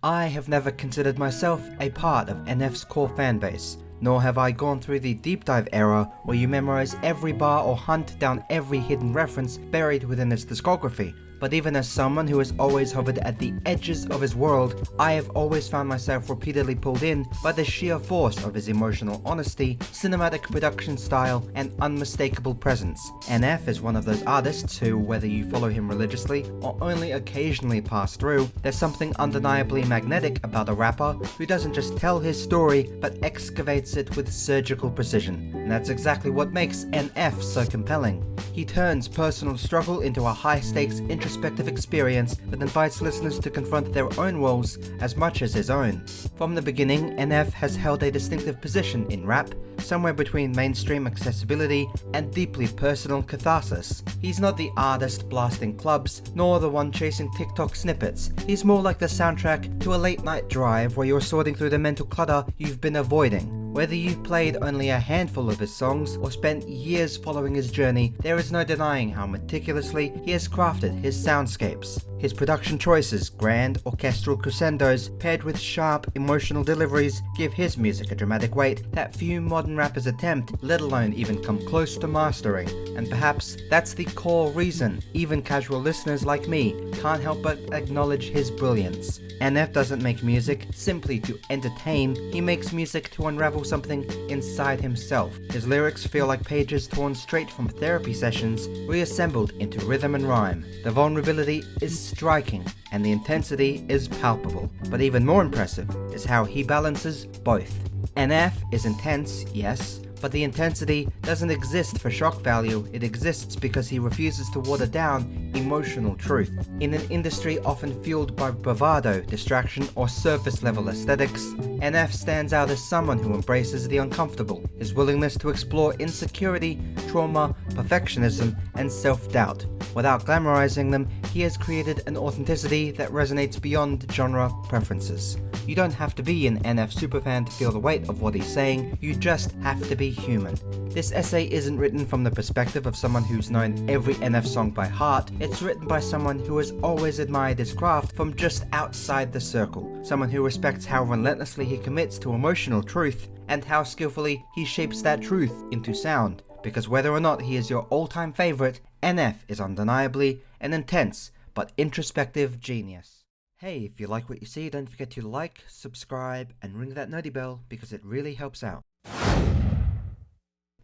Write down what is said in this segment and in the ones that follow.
I have never considered myself a part of NF's core fanbase, nor have I gone through the deep dive era where you memorize every bar or hunt down every hidden reference buried within its discography. But even as someone who has always hovered at the edges of his world, I have always found myself repeatedly pulled in by the sheer force of his emotional honesty, cinematic production style, and unmistakable presence. NF is one of those artists who, whether you follow him religiously or only occasionally pass through, there's something undeniably magnetic about a rapper who doesn't just tell his story, but excavates it with surgical precision. And that's exactly what makes NF so compelling. He turns personal struggle into a high-stakes introspective experience that invites listeners to confront their own walls as much as his own. From the beginning, NF has held a distinctive position in rap, somewhere between mainstream accessibility and deeply personal catharsis. He's not the artist blasting clubs, nor the one chasing TikTok snippets. He's more like the soundtrack to a late-night drive where you're sorting through the mental clutter you've been avoiding. Whether you've played only a handful of his songs or spent years following his journey, there is no denying how meticulously he has crafted his soundscapes. His production choices, grand orchestral crescendos paired with sharp emotional deliveries, give his music a dramatic weight that few modern rappers attempt, let alone even come close to mastering. And perhaps that's the core reason even casual listeners like me can't help but acknowledge his brilliance. NF doesn't make music simply to entertain, he makes music to unravel something inside himself. His lyrics feel like pages torn straight from therapy sessions, reassembled into rhythm and rhyme. The vulnerability is striking, and the intensity is palpable. But even more impressive is how he balances both. NF is intense, yes, but the intensity doesn't exist for shock value, it exists because he refuses to water down emotional truth. In an industry often fueled by bravado, distraction, or surface-level aesthetics, NF stands out as someone who embraces the uncomfortable, his willingness to explore insecurity, trauma, perfectionism, and self-doubt. Without glamorizing them, he has created an authenticity that resonates beyond genre preferences. You don't have to be an NF superfan to feel the weight of what he's saying, you just have to be human. This essay isn't written from the perspective of someone who's known every NF song by heart, it's written by someone who has always admired his craft from just outside the circle, someone who respects how relentlessly he commits to emotional truth, and how skillfully he shapes that truth into sound. Because whether or not he is your all-time favorite, NF is undeniably an intense but introspective genius. Hey, if you like what you see, don't forget to like, subscribe, and ring that noti bell because it really helps out.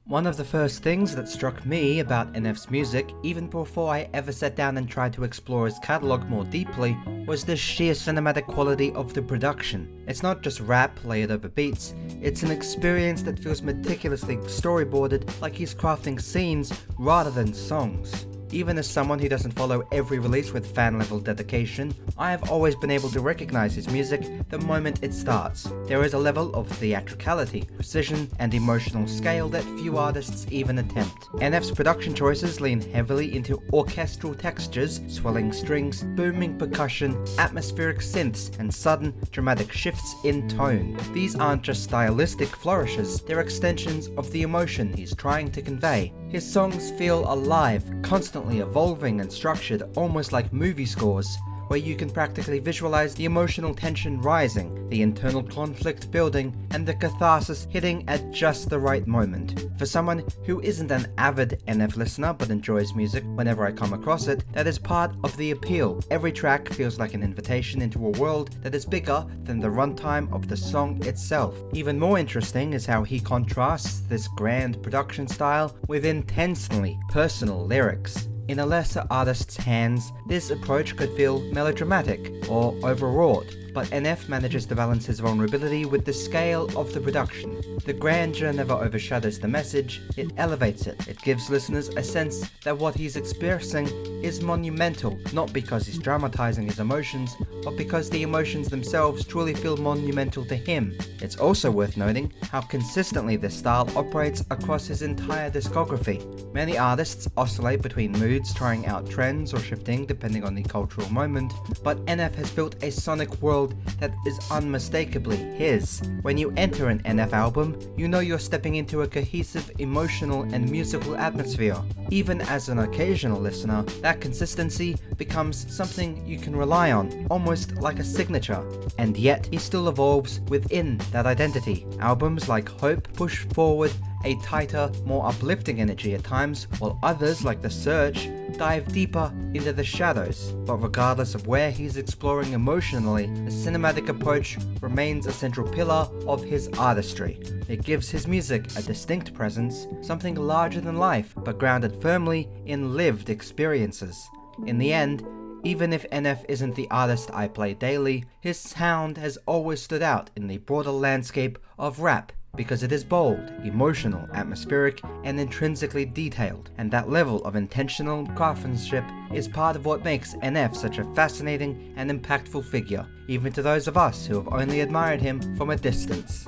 One of the first things that struck me about NF's music, even before I ever sat down and tried to explore his catalogue more deeply, was the sheer cinematic quality of the production. It's not just rap layered over beats, it's an experience that feels meticulously storyboarded, like he's crafting scenes rather than songs. Even as someone who doesn't follow every release with fan-level dedication, I have always been able to recognize his music the moment it starts. There is a level of theatricality, precision, and emotional scale that few artists even attempt. NF's production choices lean heavily into orchestral textures, swelling strings, booming percussion, atmospheric synths, and sudden, dramatic shifts in tone. These aren't just stylistic flourishes, they're extensions of the emotion he's trying to convey. His songs feel alive, constantly evolving and structured almost like movie scores, where you can practically visualize the emotional tension rising, the internal conflict building, and the catharsis hitting at just the right moment. For someone who isn't an avid NF listener but enjoys music whenever I come across it, that is part of the appeal. Every track feels like an invitation into a world that is bigger than the runtime of the song itself. Even more interesting is how he contrasts this grand production style with intensely personal lyrics. In a lesser artist's hands, this approach could feel melodramatic or overwrought, but NF manages to balance his vulnerability with the scale of the production. The grandeur never overshadows the message, it elevates it. It gives listeners a sense that what he's experiencing is monumental, not because he's dramatizing his emotions, but because the emotions themselves truly feel monumental to him. It's also worth noting how consistently this style operates across his entire discography. Many artists oscillate between moods, trying out trends or shifting depending on the cultural moment, but NF has built a sonic world world that is unmistakably his. When you enter an NF album, you know you're stepping into a cohesive emotional and musical atmosphere. Even as an occasional listener, that consistency becomes something you can rely on, almost like a signature. And yet, he still evolves within that identity. Albums like Hope push forward a tighter, more uplifting energy at times, while others like The Search dive deeper into the shadows. But regardless of where he's exploring emotionally, the cinematic approach remains a central pillar of his artistry. It gives his music a distinct presence, something larger than life, but grounded firmly in lived experiences. In the end, even if NF isn't the artist I play daily, his sound has always stood out in the broader landscape of rap, because it is bold, emotional, atmospheric, and intrinsically detailed, and that level of intentional craftsmanship is part of what makes NF such a fascinating and impactful figure, even to those of us who have only admired him from a distance.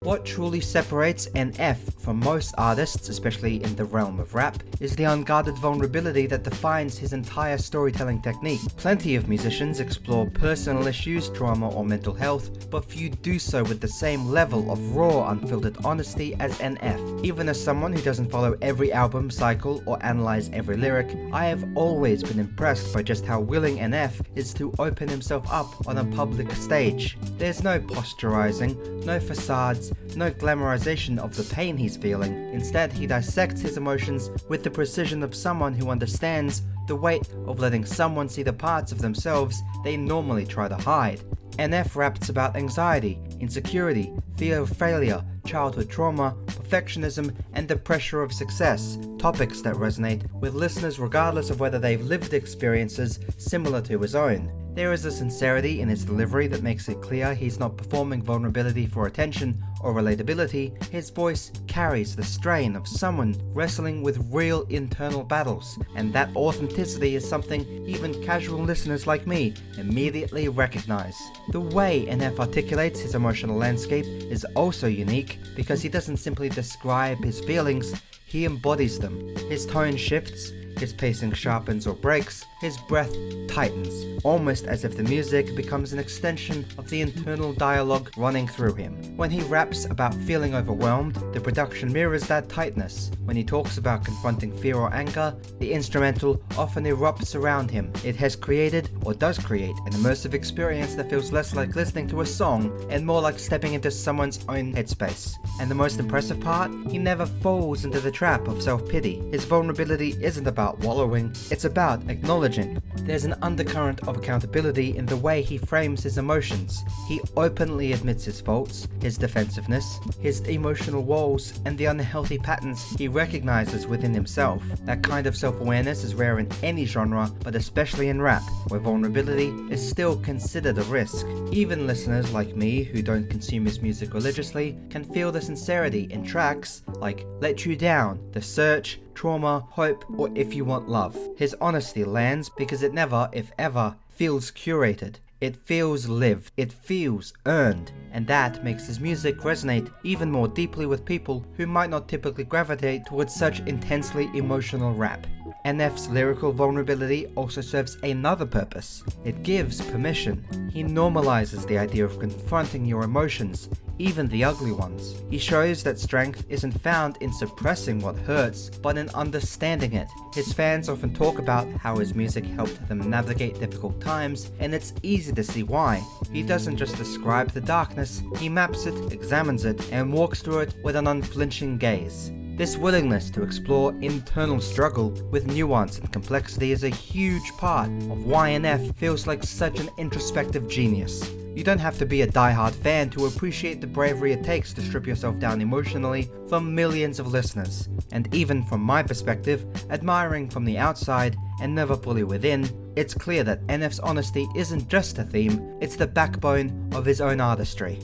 What truly separates NF from most artists, especially in the realm of rap, is the unguarded vulnerability that defines his entire storytelling technique. Plenty of musicians explore personal issues, trauma, or mental health, but few do so with the same level of raw, unfiltered honesty as NF. Even as someone who doesn't follow every album cycle or analyze every lyric, I have always been impressed by just how willing NF is to open himself up on a public stage. There's no posturizing, no facades, no glamorization of the pain he's feeling. Instead, he dissects his emotions with the precision of someone who understands the weight of letting someone see the parts of themselves they normally try to hide. NF raps about anxiety, insecurity, fear of failure, childhood trauma, perfectionism, and the pressure of success, topics that resonate with listeners regardless of whether they've lived experiences similar to his own. There is a sincerity in his delivery that makes it clear he's not performing vulnerability for attention or relatability. His voice carries the strain of someone wrestling with real internal battles, and that authenticity is something even casual listeners like me immediately recognize. The way NF articulates his emotional landscape is also unique because he doesn't simply describe his feelings, he embodies them. His tone shifts, his pacing sharpens or breaks, his breath tightens, almost as if the music becomes an extension of the internal dialogue running through him. When he raps about feeling overwhelmed, the production mirrors that tightness. When he talks about confronting fear or anger, the instrumental often erupts around him. It has created, or does create, an immersive experience that feels less like listening to a song and more like stepping into someone's own headspace. And the most impressive part, he never falls into the trap of self-pity. His vulnerability isn't about wallowing, it's about acknowledging. There's an undercurrent of accountability in the way he frames his emotions. He openly admits his faults, his defensiveness, his emotional walls, and the unhealthy patterns he recognizes within himself. That kind of self-awareness is rare in any genre, but especially in rap, where vulnerability is still considered a risk. Even listeners like me who don't consume his music religiously can feel the sincerity in tracks like Let You Down, The Search, Trauma, Hope, or If You Want Love. His honesty lands because it never, if ever, feels curated. It feels lived, it feels earned, and that makes his music resonate even more deeply with people who might not typically gravitate towards such intensely emotional rap. NF's lyrical vulnerability also serves another purpose. It gives permission. He normalizes the idea of confronting your emotions, even the ugly ones. He shows that strength isn't found in suppressing what hurts, but in understanding it. His fans often talk about how his music helped them navigate difficult times, and it's easy to see why. He doesn't just describe the darkness, he maps it, examines it, and walks through it with an unflinching gaze. This willingness to explore internal struggle with nuance and complexity is a huge part of why NF feels like such an introspective genius. You don't have to be a die-hard fan to appreciate the bravery it takes to strip yourself down emotionally from millions of listeners. And even from my perspective, admiring from the outside and never fully within, it's clear that NF's honesty isn't just a theme, it's the backbone of his own artistry.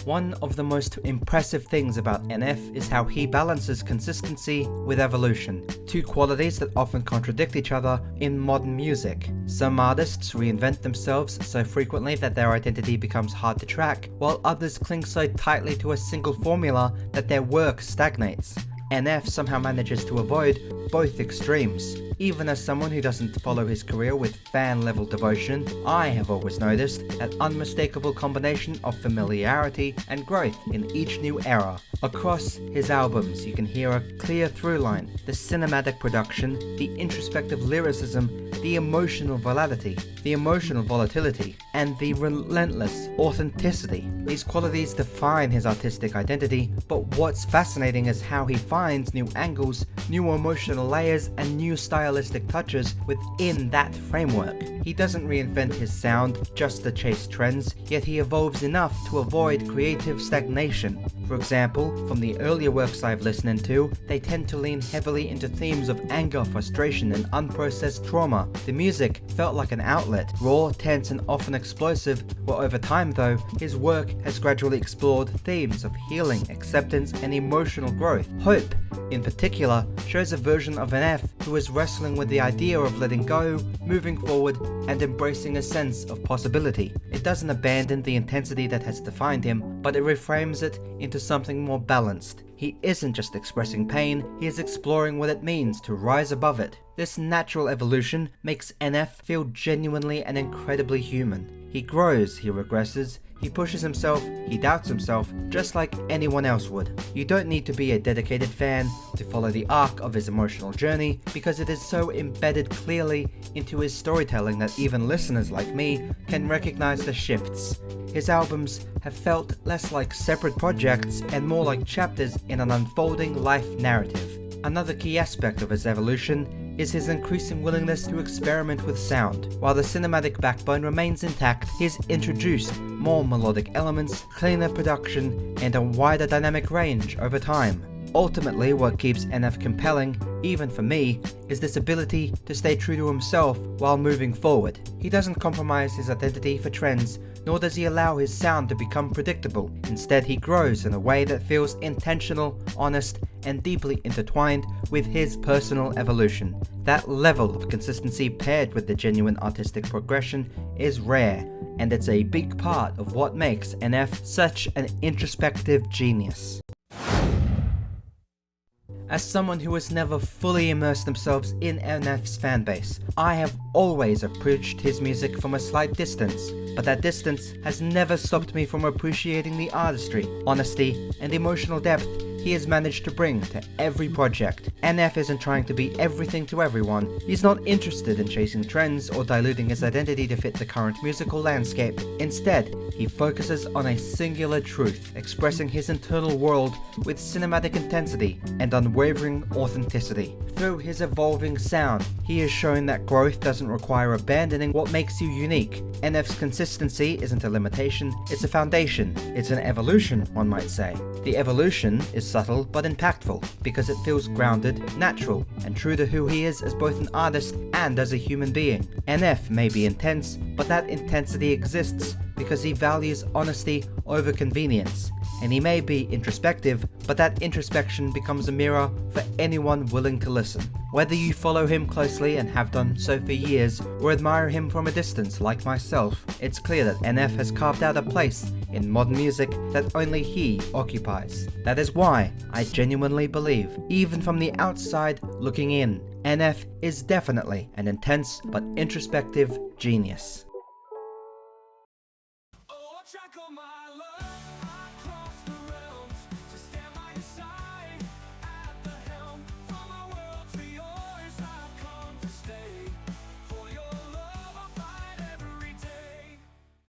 One of the most impressive things about NF is how he balances consistency with evolution, two qualities that often contradict each other in modern music. Some artists reinvent themselves so frequently that their identity becomes hard to track, while others cling so tightly to a single formula that their work stagnates. NF somehow manages to avoid both extremes. Even as someone who doesn't follow his career with fan-level devotion, I have always noticed that unmistakable combination of familiarity and growth in each new era. Across his albums, you can hear a clear through line: the cinematic production, the introspective lyricism, the emotional volatility, and the relentless authenticity. These qualities define his artistic identity, but what's fascinating is how he finds new angles, new emotional layers, and new stylistic touches within that framework. He doesn't reinvent his sound just to chase trends, yet he evolves enough to avoid creative stagnation. For example, from the earlier works I've listened to, they tend to lean heavily into themes of anger, frustration, and unprocessed trauma. The music felt like an outlet, raw, tense, and often explosive, where over time though, his work has gradually explored themes of healing, acceptance, and emotional growth. Hope, in particular, shows a version of NF who is wrestling with the idea of letting go, moving forward, and embracing a sense of possibility. It doesn't abandon the intensity that has defined him, but it reframes it into something more balanced. He isn't just expressing pain, he is exploring what it means to rise above it. This natural evolution makes NF feel genuinely and incredibly human. He grows, he regresses, he pushes himself, he doubts himself, just like anyone else would. You don't need to be a dedicated fan to follow the arc of his emotional journey, because it is so embedded clearly into his storytelling that even listeners like me can recognize the shifts. His albums have felt less like separate projects and more like chapters in an unfolding life narrative. Another key aspect of his evolution is his increasing willingness to experiment with sound. While the cinematic backbone remains intact, he's introduced more melodic elements, cleaner production, and a wider dynamic range over time. Ultimately, what keeps NF compelling, even for me, is this ability to stay true to himself while moving forward. He doesn't compromise his identity for trends, nor does he allow his sound to become predictable. Instead, he grows in a way that feels intentional, honest, and deeply intertwined with his personal evolution. That level of consistency paired with the genuine artistic progression is rare, and it's a big part of what makes NF such an introspective genius. As someone who has never fully immersed themselves in NF's fanbase, I have always approached his music from a slight distance, but that distance has never stopped me from appreciating the artistry, honesty, and emotional depth he has managed to bring to every project. NF isn't trying to be everything to everyone. He's not interested in chasing trends or diluting his identity to fit the current musical landscape. Instead, he focuses on a singular truth, expressing his internal world with cinematic intensity and unwavering authenticity. Through his evolving sound, he has shown that growth doesn't require abandoning what makes you unique. NF's consistency isn't a limitation, it's a foundation. It's an evolution, one might say. The evolution is subtle but impactful because it feels grounded, natural, and true to who he is as both an artist and as a human being. NF may be intense, but that intensity exists because he values honesty over convenience. And he may be introspective, but that introspection becomes a mirror for anyone willing to listen. Whether you follow him closely and have done so for years, or admire him from a distance like myself, it's clear that NF has carved out a place in modern music that only he occupies. That is why I genuinely believe, even from the outside looking in, NF is definitely an intense but introspective genius.